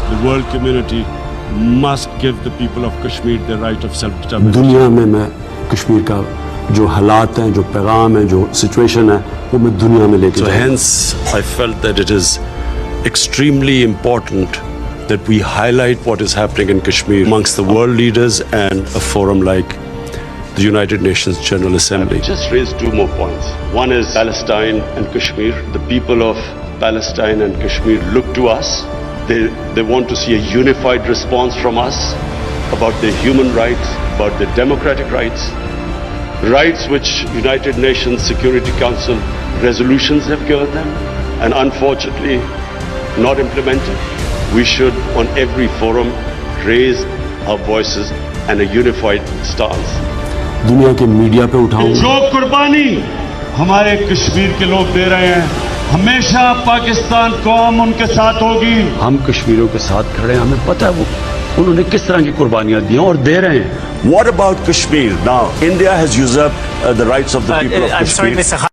The world community must give the people of Kashmir the right of self-determination. दुनिया में मैं कश्मीर का जो हालात हैं, जो पैगाम है, जो सिचुएशन है, वो मैं दुनिया में लेके So जाऊंगा. hence I felt that it is extremely important that we highlight what is happening in Kashmir amongst the world leaders and a forum like the United Nations General Assembly. Just raise two more points. One is Palestine and Kashmir. The people of Palestine and Kashmir look to us. They want to see a unified response from us about their human rights, about their democratic rights, rights which United Nations Security Council resolutions have given them and unfortunately not implemented. We should on every forum raise our voices and a unified stance. दुनिया के media पे उठाऊं. जो कुर्बानी हमारे कश्मीर के लोग दे रहे हैं, हमेशा पाकिस्तान कौम उनके साथ होगी. हम कश्मीरियों के साथ खड़े हैं. हमें पता है वो उन्होंने किस तरह की कुर्बानियां दी और दे रहे हैं. What about Kashmir? Now, India has usurped the rights of the people of Kashmir. I'm sorry, Mr.